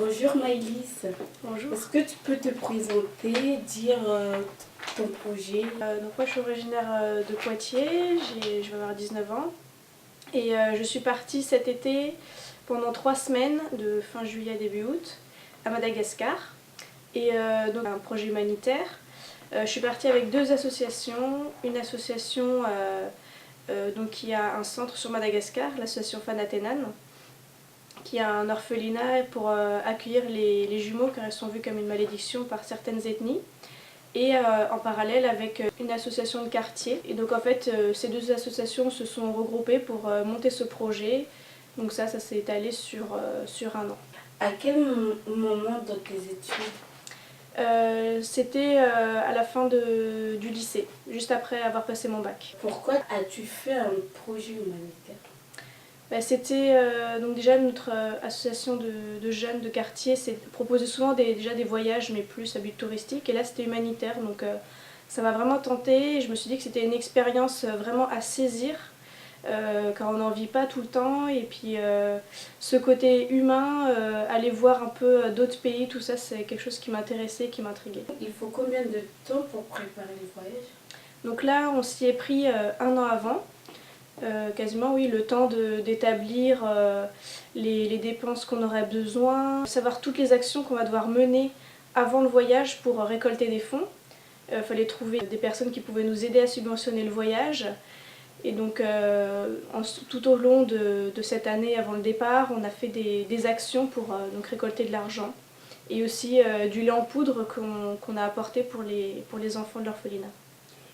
Bonjour Maëlys. Bonjour. Est-ce que tu peux te présenter, dire ton projet? Donc moi je suis originaire de Poitiers, je vais avoir 19 ans et je suis partie cet été pendant 3 semaines de fin juillet à début août à Madagascar et donc un projet humanitaire. Je suis partie avec 2 associations, une association donc qui a un centre sur Madagascar, l'association Fanatenan, qui a un orphelinat pour accueillir les jumeaux car elles sont vues comme une malédiction par certaines ethnies. Et en parallèle avec une association de quartier. Et donc en fait ces 2 associations se sont regroupées pour monter ce projet. Donc ça s'est étalé sur 1 an. À quel moment dans tes études? C'était à la fin du lycée, juste après avoir passé mon bac. Pourquoi as-tu fait un projet humanitaire? C'était donc déjà notre association de jeunes de quartier proposait souvent déjà des voyages mais plus à but touristique et là c'était humanitaire donc ça m'a vraiment tenté et je me suis dit que c'était une expérience vraiment à saisir car on n'en vit pas tout le temps et puis ce côté humain, aller voir un peu d'autres pays, tout ça c'est quelque chose qui m'intéressait et qui m'intriguait. Il faut combien de temps pour préparer le voyage? Donc là on s'y est pris 1 an avant. Quasiment oui, le temps d'établir les dépenses qu'on aurait besoin, savoir toutes les actions qu'on va devoir mener avant le voyage pour récolter des fonds. Il fallait trouver des personnes qui pouvaient nous aider à subventionner le voyage. Et donc tout au long de cette année avant le départ, on a fait des actions pour donc récolter de l'argent. Et aussi du lait en poudre qu'on a apporté pour les enfants de l'orphelinat.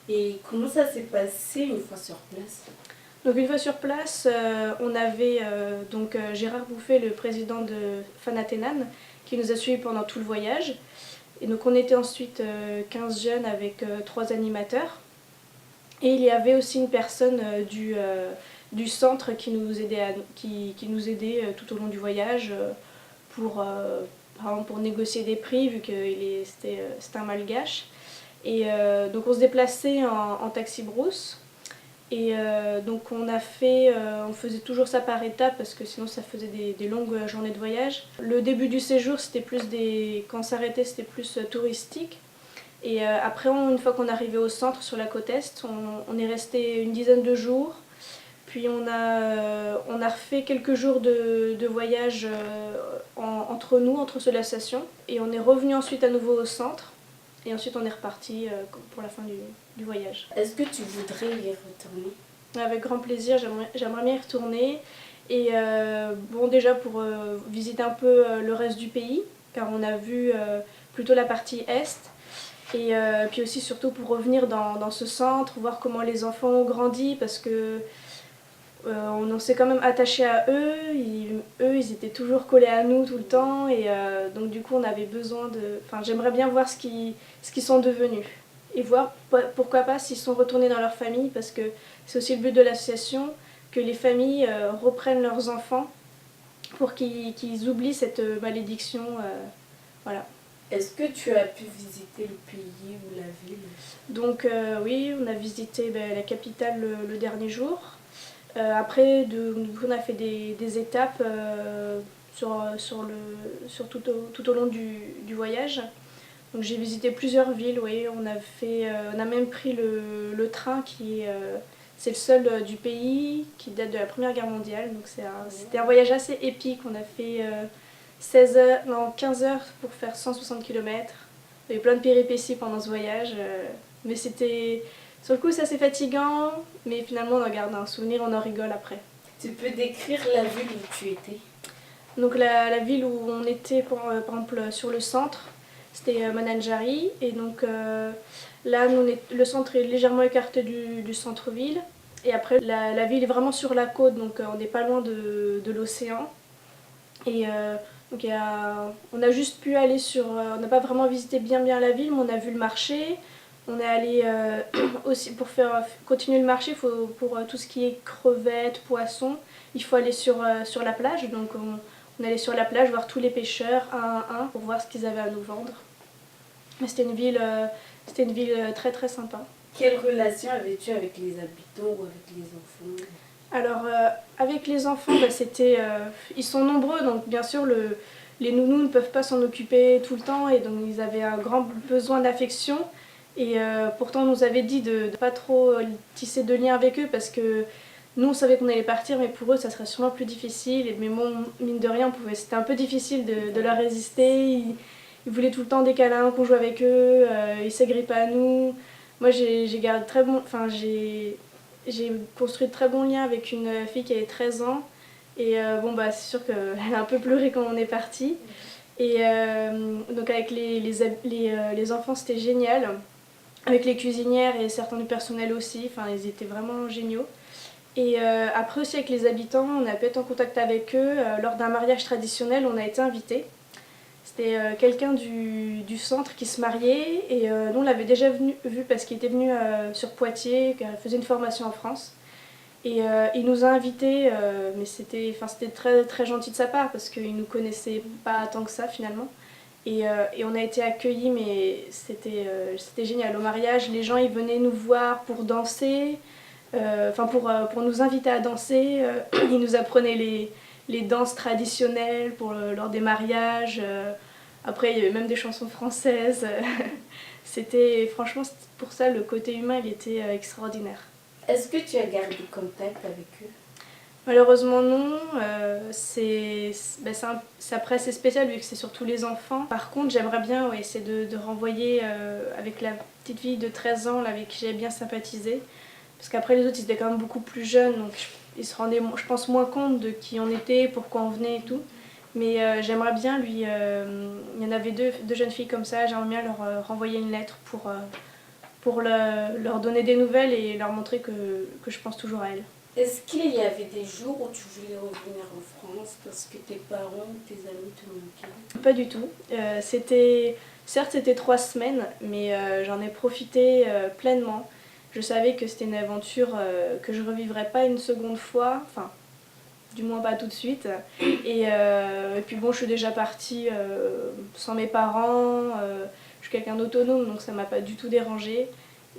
Et comment ça s'est passé une fois sur place? Donc une fois sur place, on avait Gérard Bouffet, le président de Fanatenan, qui nous a suivis pendant tout le voyage. Et donc on était ensuite 15 jeunes avec 3 animateurs. Et il y avait aussi une personne du centre qui nous aidait, tout au long du voyage par exemple pour négocier des prix vu que c'était un malgache. Et donc on se déplaçait en taxi-brousse. Et donc on faisait toujours ça par étapes parce que sinon ça faisait des longues journées de voyage. Le début du séjour c'était plus quand on s'arrêtait c'était plus touristique. Et après une fois qu'on arrivait au centre sur la côte est, on est resté une dizaine de jours. Puis on a refait quelques jours de voyage entre nous, entre ceux de la station. Et on est revenu ensuite à nouveau au centre. Et ensuite on est reparti pour la fin du voyage. Est-ce que tu voudrais y retourner? Avec grand plaisir, j'aimerais bien y retourner. Et déjà pour visiter un peu le reste du pays, car on a vu plutôt la partie est. Et puis aussi surtout pour revenir dans ce centre, voir comment les enfants ont grandi, parce que on s'est quand même attaché à eux. Ils étaient toujours collés à nous tout le temps. Et donc du coup on avait besoin j'aimerais bien voir ce qu'ils sont devenus. Et voir pourquoi pas s'ils sont retournés dans leur famille, parce que c'est aussi le but de l'association, que les familles reprennent leurs enfants pour qu'ils oublient cette malédiction. Voilà. Est-ce que tu as pu visiter le pays ou la ville? Donc oui, on a visité la capitale le dernier jour. Après, on a fait des étapes tout au long du voyage. Donc j'ai visité plusieurs villes, oui. On a même pris le train c'est le seul du pays qui date de la Première Guerre mondiale. Donc c'était un voyage assez épique. On a fait 15 heures pour faire 160 km. Il y avait plein de péripéties pendant ce voyage. Mais sur le coup c'est assez fatigant, mais finalement on en garde un souvenir, on en rigole après. Tu peux décrire la ville où tu étais? Donc la ville où on était par exemple sur le centre, c'était Mananjari, et donc là le centre est légèrement écarté du centre-ville, et après la ville est vraiment sur la côte, donc on n'est pas loin de l'océan. Et donc on a juste pu aller on n'a pas vraiment visité bien la ville, mais on a vu le marché. On est allé aussi pour continuer le marché, pour tout ce qui est crevettes, poissons, il faut aller sur la plage. Donc on allait sur la plage voir tous les pêcheurs un à un pour voir ce qu'ils avaient à nous vendre. Mais c'était une ville très très sympa. Quelle relation avais-tu avec les habitants ou avec les enfants? Alors avec les enfants, ils sont nombreux, donc bien sûr les nounous ne peuvent pas s'en occuper tout le temps et donc ils avaient un grand besoin d'affection. Et pourtant on nous avait dit de ne pas trop tisser de liens avec eux parce que nous on savait qu'on allait partir mais pour eux ça serait sûrement plus difficile. Mais bon, mine de rien, c'était un peu difficile de leur résister. Ils voulaient tout le temps des câlins, qu'on joue avec eux, ils s'agrippaient à nous. Moi j'ai gardé très bon, enfin j'ai construit de très bons liens avec une fille qui avait 13 ans. Et bon bah c'est sûr qu'elle a un peu pleuré quand on est parti. Et donc avec les enfants c'était génial. Avec les cuisinières et certains du personnel aussi, enfin ils étaient vraiment géniaux. Et après aussi avec les habitants, on a pu être en contact avec eux. Lors d'un mariage traditionnel, on a été invités. C'était quelqu'un du centre qui se mariait et nous on l'avait déjà vu parce qu'il était venu sur Poitiers, il faisait une formation en France. Et il nous a invités, mais c'était très, très gentil de sa part parce qu'il ne nous connaissait pas tant que ça finalement. Et on a été accueillis, mais c'était génial. Au mariage, les gens ils venaient nous voir pour danser, pour nous inviter à danser. Ils nous apprenaient les danses traditionnelles lors des mariages. Après, il y avait même des chansons françaises. Franchement, pour ça, le côté humain, il était extraordinaire. Est-ce que tu as gardé contact avec eux? Malheureusement non, après c'est spécial vu que c'est surtout les enfants. Par contre j'aimerais bien essayer de renvoyer avec la petite fille de 13 ans là, avec qui j'ai bien sympathisé. Parce qu'après les autres ils étaient quand même beaucoup plus jeunes donc ils se rendaient je pense moins compte de qui on était, pourquoi on venait et tout. Mais j'aimerais bien il y en avait deux jeunes filles comme ça, j'aimerais bien leur renvoyer une lettre pour leur donner des nouvelles et leur montrer que je pense toujours à elles. Est-ce qu'il y avait des jours où tu voulais revenir en France parce que tes parents, tes amis te manquaient? Pas du tout. Certes, c'était 3 semaines, mais j'en ai profité pleinement. Je savais que c'était une aventure que je revivrais pas une seconde fois, enfin, du moins pas tout de suite. Et puis bon, je suis déjà partie sans mes parents, je suis quelqu'un d'autonome donc ça m'a pas du tout dérangée.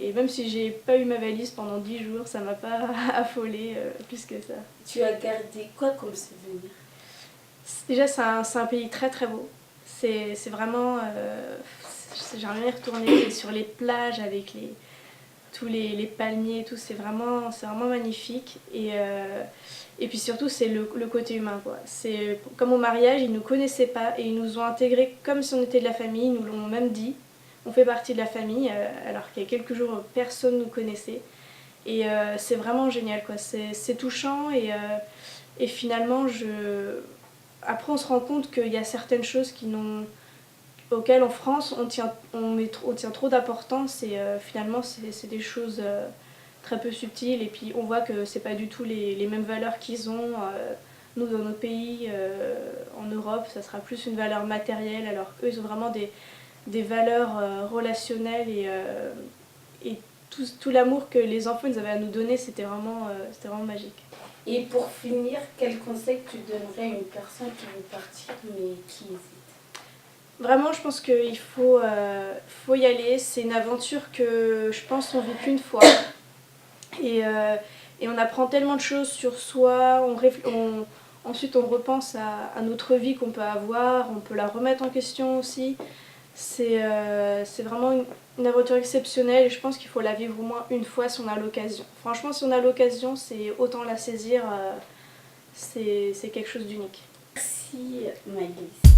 Et même si j'ai pas eu ma valise pendant 10 jours, ça m'a pas affolée plus que ça. Tu as gardé quoi comme souvenir? Déjà, c'est un pays très très beau. C'est vraiment... j'aimerais bien y retourner sur les plages avec tous les palmiers et tout. C'est vraiment magnifique. Et puis surtout, c'est le côté humain, quoi. Comme au mariage, ils ne nous connaissaient pas et ils nous ont intégrés comme si on était de la famille. Ils nous l'ont même dit. On fait partie de la famille, alors qu'il y a quelques jours, personne ne nous connaissait. Et c'est vraiment génial, quoi. C'est touchant et finalement, après on se rend compte qu'il y a certaines choses auxquelles en France on tient trop d'importance et finalement c'est des choses très peu subtiles et puis on voit que c'est pas du tout les mêmes valeurs qu'ils ont. Nous dans notre pays, en Europe, ça sera plus une valeur matérielle alors qu'eux ils ont vraiment des valeurs relationnelles et tout l'amour que les enfants ils avaient à nous donner, c'était vraiment magique. Et pour finir, quel conseil tu donnerais à une personne qui veut partir mais qui hésite? Vraiment, je pense qu'il faut y aller. C'est une aventure que je pense on vit qu'une fois. Et on apprend tellement de choses sur soi. Ensuite, on repense à notre vie qu'on peut avoir. On peut la remettre en question aussi. C'est vraiment une aventure exceptionnelle et je pense qu'il faut la vivre au moins une fois si on a l'occasion. Franchement, si on a l'occasion, c'est autant la saisir. C'est quelque chose d'unique. Merci Maëlys.